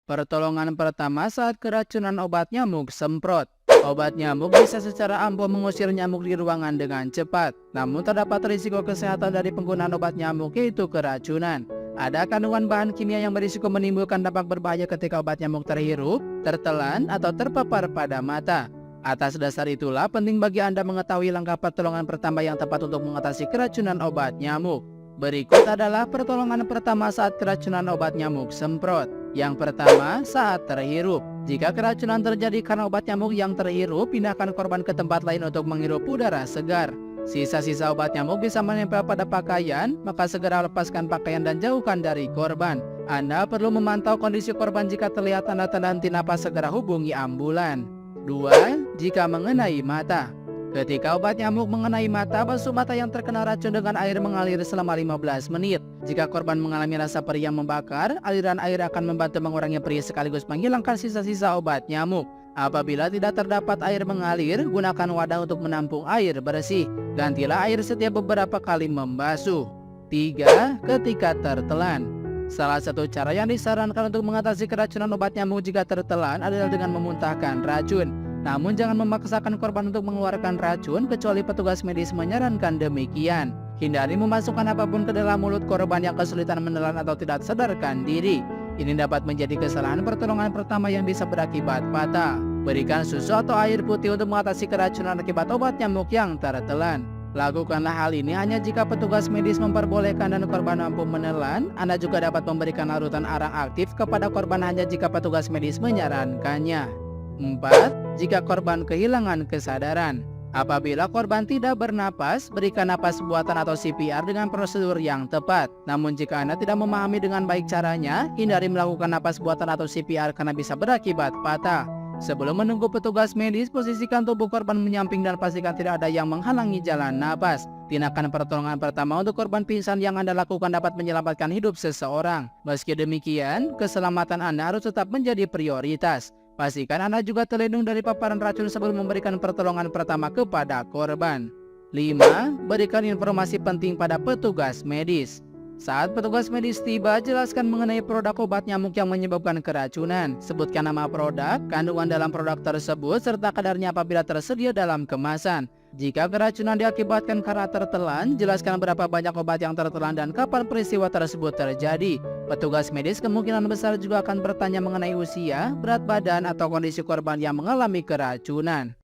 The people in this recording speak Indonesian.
Pertolongan pertama saat keracunan obat nyamuk semprot. Obat nyamuk bisa secara ampuh mengusir nyamuk di ruangan dengan cepat. Namun terdapat risiko kesehatan dari penggunaan obat nyamuk, yaitu keracunan. Ada kandungan bahan kimia yang berisiko menimbulkan dampak berbahaya ketika obat nyamuk terhirup, tertelan, atau terpapar pada mata. Atas dasar itulah penting bagi Anda mengetahui langkah pertolongan pertama yang tepat untuk mengatasi keracunan obat nyamuk. Berikut adalah pertolongan pertama saat keracunan obat nyamuk semprot. Yang pertama, saat terhirup. Jika keracunan terjadi karena obat nyamuk yang terhirup, pindahkan korban ke tempat lain untuk menghirup udara segar. Sisa-sisa obat nyamuk bisa menempel pada pakaian, maka segera lepaskan pakaian dan jauhkan dari korban. Anda perlu memantau kondisi korban. Jika terlihat tanda-tanda henti napas, segera hubungi ambulan. 2. Jika mengenai mata. Ketika obat nyamuk mengenai mata, basuh mata yang terkena racun dengan air mengalir selama 15 menit. Jika korban mengalami rasa perih yang membakar, aliran air akan membantu mengurangi perih sekaligus menghilangkan sisa-sisa obat nyamuk. Apabila tidak terdapat air mengalir, gunakan wadah untuk menampung air bersih. Gantilah air setiap beberapa kali membasuh. 3. Ketika tertelan. Salah satu cara yang disarankan untuk mengatasi keracunan obat nyamuk jika tertelan adalah dengan memuntahkan racun. Namun jangan memaksakan korban untuk mengeluarkan racun kecuali petugas medis menyarankan demikian. Hindari memasukkan apapun ke dalam mulut korban yang kesulitan menelan atau tidak sadarkan diri. Ini dapat menjadi kesalahan pertolongan pertama yang bisa berakibat fatal. Berikan susu atau air putih untuk mengatasi keracunan akibat obat nyamuk yang tertelan. Lakukanlah hal ini hanya jika petugas medis memperbolehkan dan korban mampu menelan. Anda juga dapat memberikan larutan arang aktif kepada korban hanya jika petugas medis menyarankannya. 4. Jika korban kehilangan kesadaran. Apabila korban tidak bernapas, berikan napas buatan atau CPR dengan prosedur yang tepat. Namun jika Anda tidak memahami dengan baik caranya, hindari melakukan napas buatan atau CPR karena bisa berakibat fatal. Sebelum menunggu petugas medis, posisikan tubuh korban menyamping dan pastikan tidak ada yang menghalangi jalan napas. Tindakan pertolongan pertama untuk korban pingsan yang Anda lakukan dapat menyelamatkan hidup seseorang. Meski demikian, keselamatan Anda harus tetap menjadi prioritas. Pastikan Anda juga terlindung dari paparan racun sebelum memberikan pertolongan pertama kepada korban. 5. Berikan informasi penting pada petugas medis. Saat petugas medis tiba, jelaskan mengenai produk obat nyamuk yang menyebabkan keracunan. Sebutkan nama produk, kandungan dalam produk tersebut, serta kadarnya apabila tersedia dalam kemasan. Jika keracunan diakibatkan karena tertelan, jelaskan berapa banyak obat yang tertelan dan kapan peristiwa tersebut terjadi. Petugas medis kemungkinan besar juga akan bertanya mengenai usia, berat badan, atau kondisi korban yang mengalami keracunan.